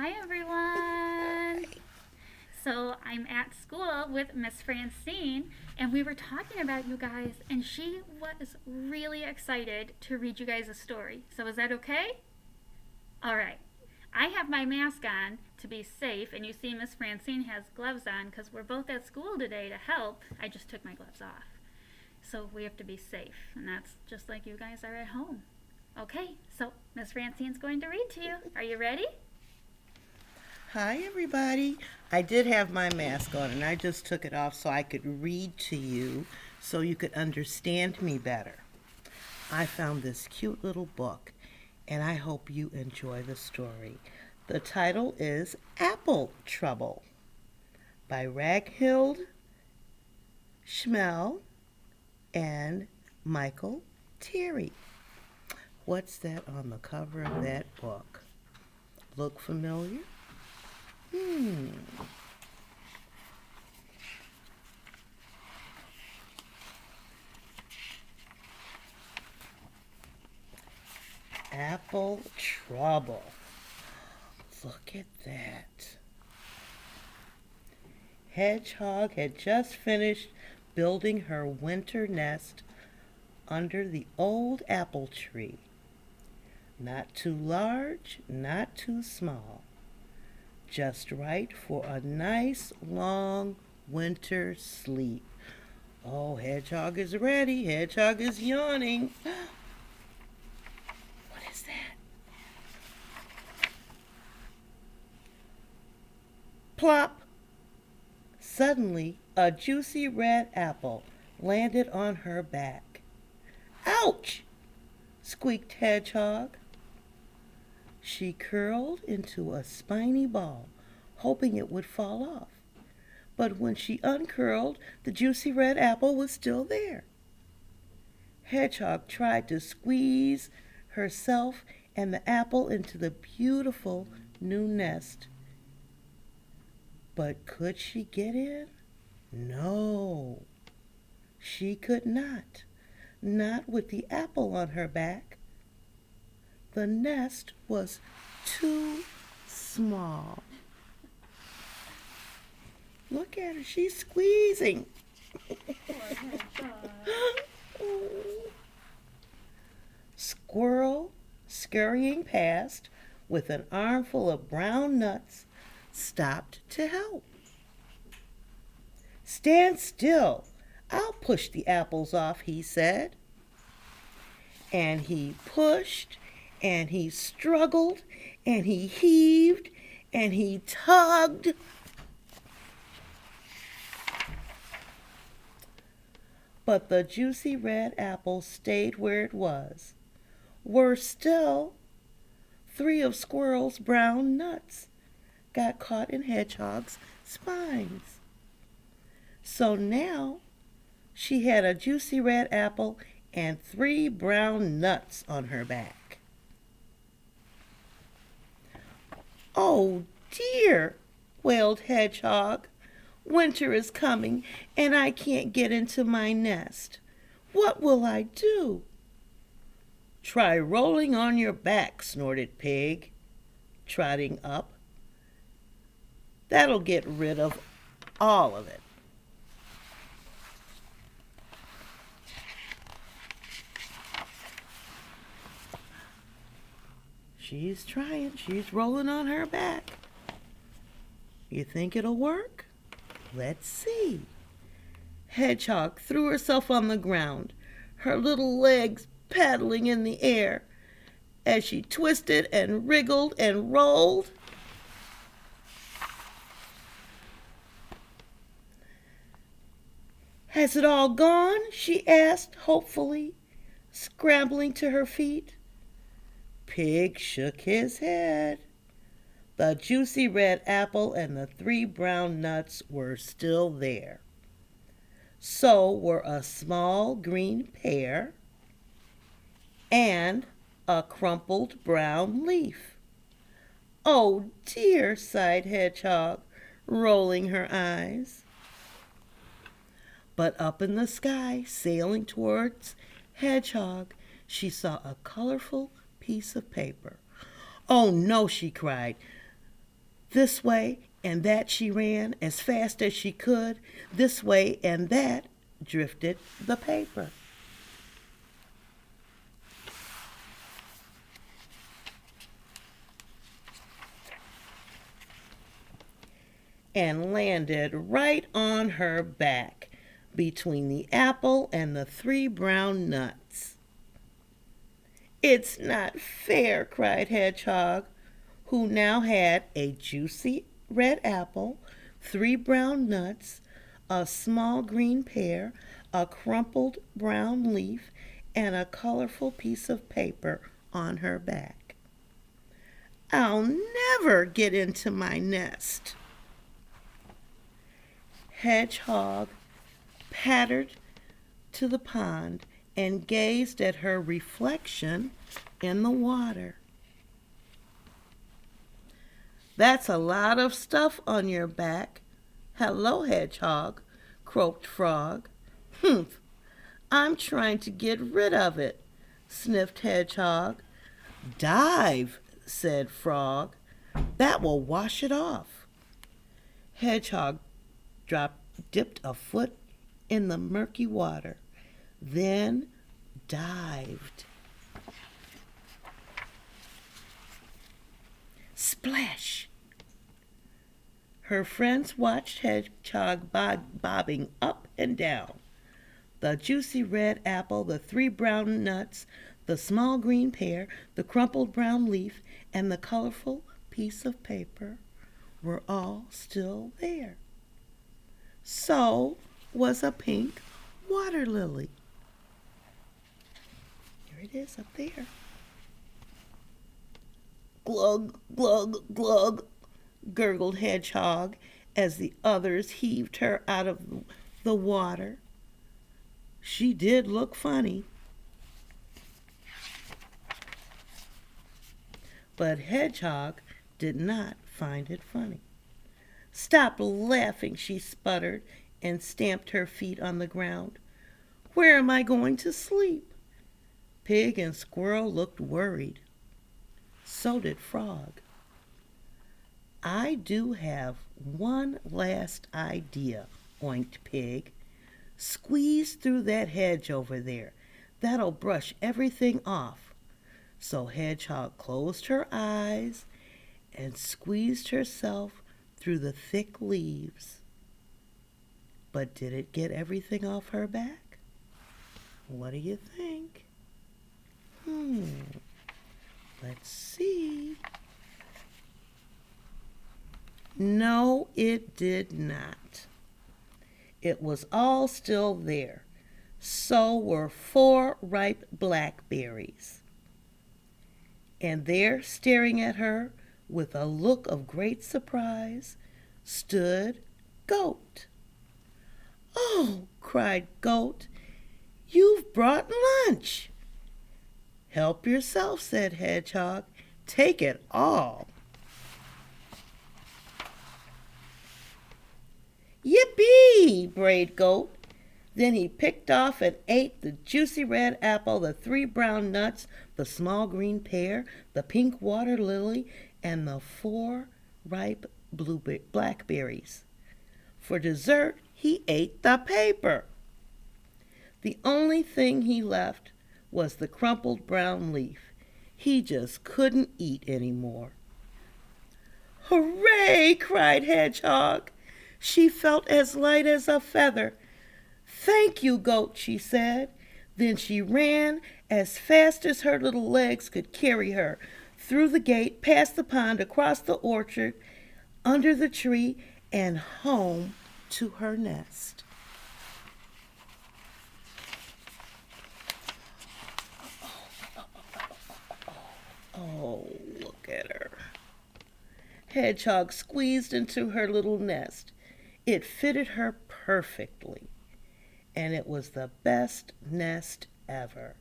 Hi, everyone. So I'm at school with Ms Francine, and we were talking about you guys, and she was really excited to read you guys a story. So is that okay? All right. I have my mask on to be safe, and you see Miss Francine has gloves on because we're both at school today to help. I just took my gloves off. So we have to be safe, and that's just like you guys are at home. Okay, so Miss Francine's going to read to you. Are you ready? Hi, everybody. I did have my mask on and I just took it off so I could read to you so you could understand me better. I found this cute little book and I hope you enjoy the story. The title is Apple Trouble by Ragnhild Scamell and Michael Terry. What's that on the cover of that book? Look familiar? Hmm. Apple Trouble. Look at that. Hedgehog had just finished building her winter nest under the old apple tree. Not too large, not too small. Just right for a nice long winter sleep. Oh, Hedgehog is ready. Hedgehog is yawning. What is that? Plop! Suddenly, a juicy red apple landed on her back. Ouch! Squeaked Hedgehog. She curled into a spiny ball, hoping it would fall off. But when she uncurled, the juicy red apple was still there. Hedgehog tried to squeeze herself and the apple into the beautiful new nest. But could she get in? No, she could not. Not with the apple on her back. The nest was too small. Look at her, she's squeezing. Squirrel, scurrying past with an armful of brown nuts, stopped to help. Stand still. I'll push the apples off, he said. And he pushed, and he struggled, and he heaved, and he tugged. But the juicy red apple stayed where it was. Worse still, 3 of Squirrel's brown nuts got caught in Hedgehog's spines. So now she had a juicy red apple and 3 brown nuts on her back. Oh dear, wailed Hedgehog. Winter is coming and I can't get into my nest. What will I do? Try rolling on your back, snorted Pig, trotting up. That'll get rid of all of it. She's trying. She's rolling on her back. You think it'll work? Let's see. Hedgehog threw herself on the ground, her little legs paddling in the air as she twisted and wriggled and rolled. Has it all gone? She asked hopefully, scrambling to her feet. Pig shook his head. The juicy red apple and the 3 brown nuts were still there. So were a small green pear and a crumpled brown leaf. Oh dear, sighed Hedgehog, rolling her eyes. But up in the sky, sailing towards Hedgehog, she saw a colorful piece of paper. Oh no, she cried. This way and that she ran as fast as she could. This way and that drifted the paper. And landed right on her back between the apple and the 3 brown nuts. "It's not fair," cried Hedgehog, who now had a juicy red apple, 3 brown nuts, a small green pear, a crumpled brown leaf, and a colorful piece of paper on her back. "I'll never get into my nest." Hedgehog pattered to the pond and gazed at her reflection in the water. "That's a lot of stuff on your back." "Hello, Hedgehog," croaked Frog. "Humph, I'm trying to get rid of it," sniffed Hedgehog. "Dive," said Frog. "That will wash it off." Hedgehog dipped a foot in the murky water, then dived. Splash! Her friends watched Hedgehog bobbing up and down. The juicy red apple, the 3 brown nuts, the small green pear, the crumpled brown leaf, and the colorful piece of paper were all still there. So was a pink water lily. Here it is up there. "Glug, glug, glug," gurgled Hedgehog as the others heaved her out of the water. She did look funny. But Hedgehog did not find it funny. "Stop laughing," she sputtered and stamped her feet on the ground. "Where am I going to sleep?" Pig and Squirrel looked worried. So did Frog. "I do have one last idea," oinked Pig. "Squeeze through that hedge over there. That'll brush everything off." So Hedgehog closed her eyes and squeezed herself through the thick leaves. But did it get everything off her back? What do you think? Let's see. No, it did not. It was all still there. So were 4 ripe blackberries. And there, staring at her with a look of great surprise, stood Goat. "Oh," cried Goat, "you've brought lunch." "Help yourself," said Hedgehog. "Take it all." "Yippee!" brayed Goat. Then he picked off and ate the juicy red apple, the 3 brown nuts, the small green pear, the pink water lily, and the 4 ripe blackberries. For dessert, he ate the paper. The only thing he left was the crumpled brown leaf. He just couldn't eat any more. "Hooray!" cried Hedgehog. She felt as light as a feather. "Thank you, Goat," she said. Then she ran as fast as her little legs could carry her, through the gate, past the pond, across the orchard, under the tree, and home to her nest. Oh, look at her. Hedgehog squeezed into her little nest. It fitted her perfectly, and it was the best nest ever.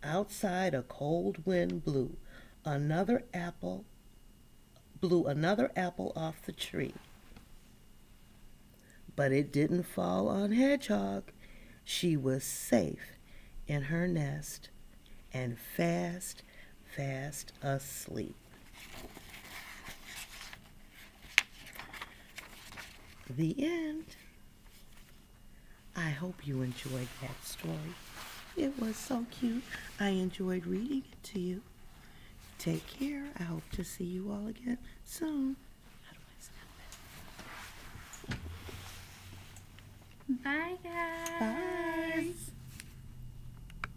Outside, a cold wind blew another apple off the tree. But it didn't fall on Hedgehog. She was safe in her nest and fast asleep. The end. I hope you enjoyed that story. It was so cute. I enjoyed reading it to you. Take care. I hope to see you all again soon. How do I snap Bye, guys. that? Bye.